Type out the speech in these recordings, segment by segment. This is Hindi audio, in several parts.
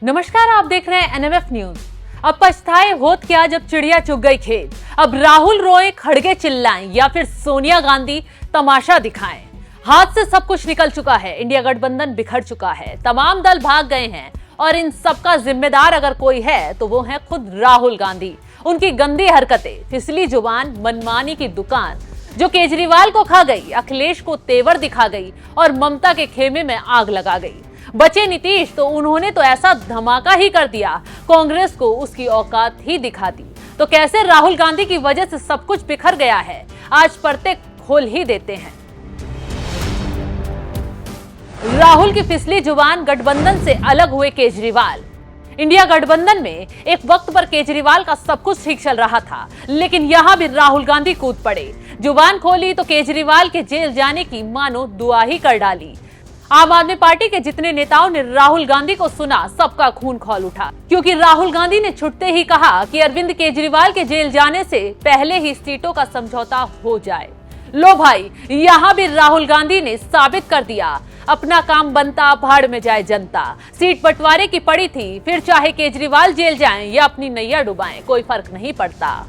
नमस्कार, आप देख रहे हैं एनएमएफ न्यूज। अब पछताए होत क्या जब चिड़िया चुग गई खेत। अब राहुल रोए, खड़गे चिल्लाएं या फिर सोनिया गांधी तमाशा दिखाएं। हाथ से सब कुछ निकल चुका है, इंडिया गठबंधन बिखर चुका है, तमाम दल भाग गए हैं और इन सबका जिम्मेदार अगर कोई है तो वो है खुद राहुल गांधी। उनकी गंदी हरकतें, फिसली जुबान, मनमानी की दुकान जो केजरीवाल को खा गई, अखिलेश को तेवर दिखा गई और ममता के खेमे में आग लगा गई। बचे नीतीश तो उन्होंने तो ऐसा धमाका ही कर दिया, कांग्रेस को उसकी औकात ही दिखा दी। तो कैसे राहुल गांधी की वजह से सब कुछ बिखर गया है, आज परते खोल ही देते हैं। राहुल की फिसली जुबान, गठबंधन से अलग हुए केजरीवाल। इंडिया गठबंधन में एक वक्त पर केजरीवाल का सब कुछ ठीक चल रहा था, लेकिन यहां भी राहुल गांधी कूद पड़े। जुबान खोली तो केजरीवाल के जेल जाने की मानो दुआ ही कर डाली। आम आदमी पार्टी के जितने नेताओं ने राहुल गांधी को सुना, सबका खून खौल उठा, क्योंकि राहुल गांधी ने छुटते ही कहा कि अरविंद केजरीवाल के जेल जाने से पहले ही सीटों का समझौता हो जाए। लो भाई, यहाँ भी राहुल गांधी ने साबित कर दिया, अपना काम बनता, भाड़ में जाए जनता। सीट बंटवारे की पड़ी थी, फिर चाहे केजरीवाल जेल जाएं या अपनी नैया डुबाएं, कोई फर्क नहीं पड़ता।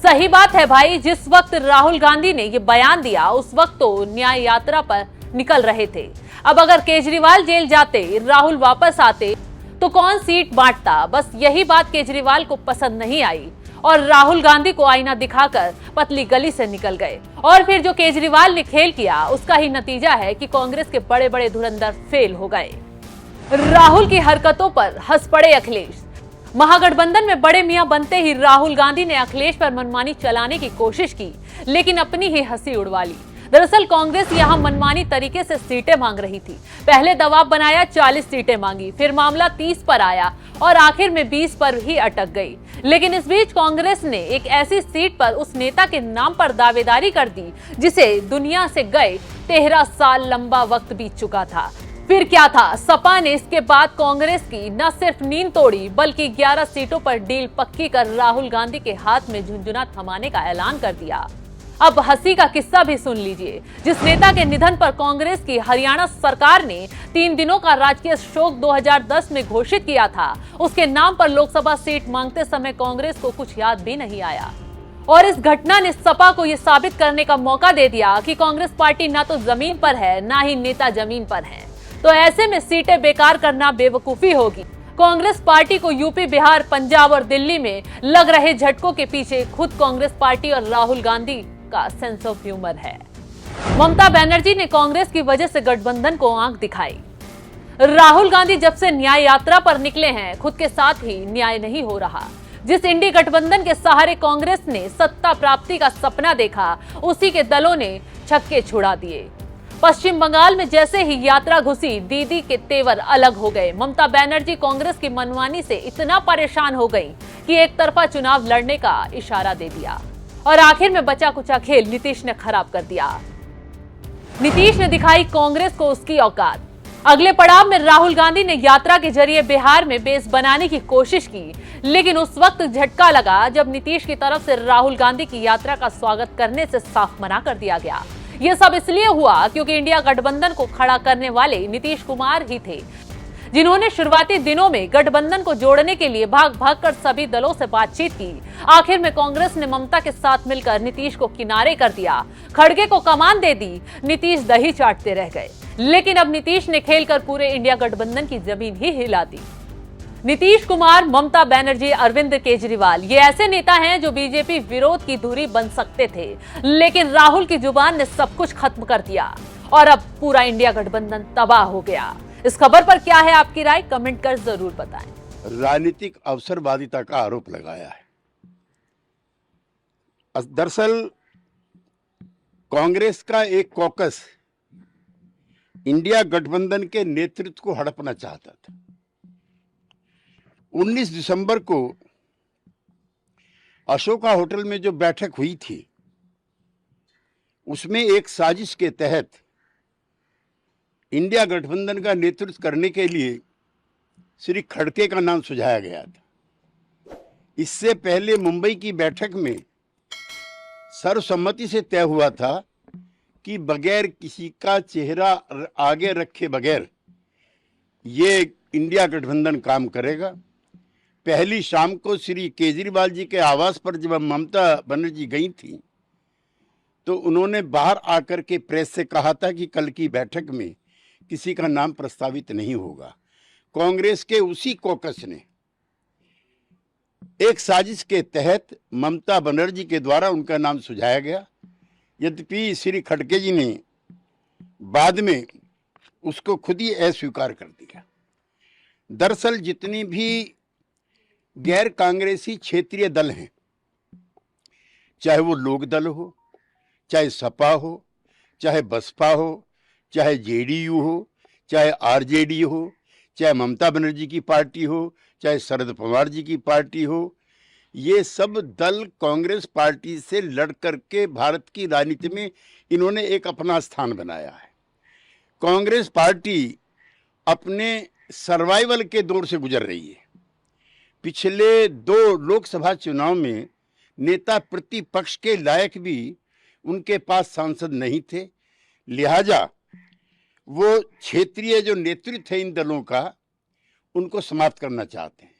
सही बात है भाई, जिस वक्त राहुल गांधी ने ये बयान दिया उस वक्त तो न्याय यात्रा पर निकल रहे थे। अब अगर केजरीवाल जेल जाते, राहुल वापस आते तो कौन सीट बांटता। बस यही बात केजरीवाल को पसंद नहीं आई और राहुल गांधी को आईना दिखाकर पतली गली से निकल गए। और फिर जो केजरीवाल ने खेल किया उसका ही नतीजा है कि कांग्रेस के बड़े बड़े धुरंधर फेल हो गए। राहुल की हरकतों पर हंस पड़े अखिलेश। महागठबंधन में बड़े मियां बनते ही राहुल गांधी ने अखिलेश पर मनमानी चलाने की कोशिश की, लेकिन अपनी ही हंसी उड़वा ली। दरअसल कांग्रेस यहां मनमानी तरीके से सीटें मांग रही थी। पहले दबाव बनाया, 40 सीटें मांगी, फिर मामला 30 पर आया और आखिर में 20 पर ही अटक गई। लेकिन इस बीच कांग्रेस ने एक ऐसी सीट पर उस नेता के नाम पर दावेदारी कर दी जिसे दुनिया से गए 13 साल लंबा वक्त बीत चुका था। फिर क्या था, सपा ने इसके बाद कांग्रेस की न सिर्फ नींद तोड़ी बल्कि 11 सीटों पर डील पक्की कर राहुल गांधी के हाथ में झुंझुना थमाने का ऐलान कर दिया। अब हंसी का किस्सा भी सुन लीजिए। जिस नेता के निधन पर कांग्रेस की हरियाणा सरकार ने 3 दिनों का राजकीय शोक 2010 में घोषित किया था, उसके नाम पर लोकसभा सीट मांगते समय कांग्रेस को कुछ याद भी नहीं आया। और इस घटना ने सपा को यह साबित करने का मौका दे दिया कि कांग्रेस पार्टी ना तो जमीन पर है, ना ही नेता जमीन पर है। तो ऐसे में सीटें बेकार करना बेवकूफी होगी। कांग्रेस पार्टी को यूपी, बिहार, पंजाब और दिल्ली में लग रहे झटकों के पीछे खुद कांग्रेस पार्टी और राहुल गांधी का सेंस ऑफ ह्यूमर है। ममता बनर्जी ने कांग्रेस की वजह से गठबंधन को आंख दिखाई। राहुल गांधी जब से न्याय यात्रा पर निकले हैं, खुद के साथ ही न्याय नहीं हो रहा। जिस इंडी गठबंधन के सहारे कांग्रेस ने सत्ता प्राप्ति का सपना देखा, उसी के दलों ने छक्के छुड़ा दिए। पश्चिम बंगाल में जैसे ही यात्रा घुसी, दीदी के तेवर अलग हो गए। ममता बनर्जी कांग्रेस की मनमानी से इतना परेशान हो गई कि एक तरफा चुनाव लड़ने का इशारा दे दिया और आखिर में बचा कुचा खेल नीतीश ने खराब कर दिया। नीतीश ने दिखाई कांग्रेस को उसकी औकात। अगले पड़ाव में राहुल गांधी ने यात्रा के जरिए बिहार में बेस बनाने की कोशिश की, लेकिन उस वक्त झटका लगा जब नीतीश की तरफ से राहुल गांधी की यात्रा का स्वागत करने से साफ मना कर दिया गया। यह सब इसलिए हुआ क्योंकि इंडिया गठबंधन को खड़ा करने वाले नीतीश कुमार ही थे, जिन्होंने शुरुआती दिनों में गठबंधन को जोड़ने के लिए भाग भाग कर सभी दलों से बातचीत की। आखिर में कांग्रेस ने ममता के साथ मिलकर नीतीश को किनारे कर दिया, खड़गे को कमान दे दी। नीतीश दही चाटते रह गए, लेकिन अब नीतीश ने खेलकर पूरे इंडिया गठबंधन की जमीन ही हिला दी। नीतीश कुमार, ममता बनर्जी, अरविंद केजरीवाल, ये ऐसे नेता हैं जो बीजेपी विरोध की धुरी बन सकते थे, लेकिन राहुल की जुबान ने सब कुछ खत्म कर दिया और अब पूरा इंडिया गठबंधन तबाह हो गया। इस खबर पर क्या है आपकी राय, कमेंट कर जरूर बताएं। राजनीतिक अवसरवादिता का आरोप लगाया है। दरअसल कांग्रेस का एक कॉकस इंडिया गठबंधन के नेतृत्व को हड़पना चाहता था। 19 दिसंबर को अशोका होटल में जो बैठक हुई थी, उसमें एक साजिश के तहत इंडिया गठबंधन का नेतृत्व करने के लिए श्री खड़गे का नाम सुझाया गया था। इससे पहले मुंबई की बैठक में सर्वसम्मति से तय हुआ था कि बगैर किसी का चेहरा आगे रखे बगैर ये इंडिया गठबंधन काम करेगा। पहली शाम को श्री केजरीवाल जी के आवास पर जब ममता बनर्जी गई थी तो उन्होंने बाहर आकर के प्रेस से कहा था कि कल की बैठक में किसी का नाम प्रस्तावित नहीं होगा। कांग्रेस के उसी कॉकस ने एक साजिश के तहत ममता बनर्जी के द्वारा उनका नाम सुझाया गया। यद्यपि श्री खड़गे जी ने बाद में उसको खुद ही अस्वीकार कर दिया। दरअसल जितनी भी गैर कांग्रेसी क्षेत्रीय दल हैं, चाहे वो लोक दल हो, चाहे सपा हो, चाहे बसपा हो, चाहे जेडीयू हो, चाहे आरजेडी हो, चाहे ममता बनर्जी की पार्टी हो, चाहे शरद पवार जी की पार्टी हो, ये सब दल कांग्रेस पार्टी से लड़ करके भारत की राजनीति में इन्होंने एक अपना स्थान बनाया है। कांग्रेस पार्टी अपने सर्वाइवल के दौर से गुजर रही है। पिछले 2 लोकसभा चुनाव में नेता प्रतिपक्ष के लायक भी उनके पास सांसद नहीं थे, लिहाजा वो क्षेत्रीय जो नेतृत्व है इन दलों का उनको समाप्त करना चाहते हैं।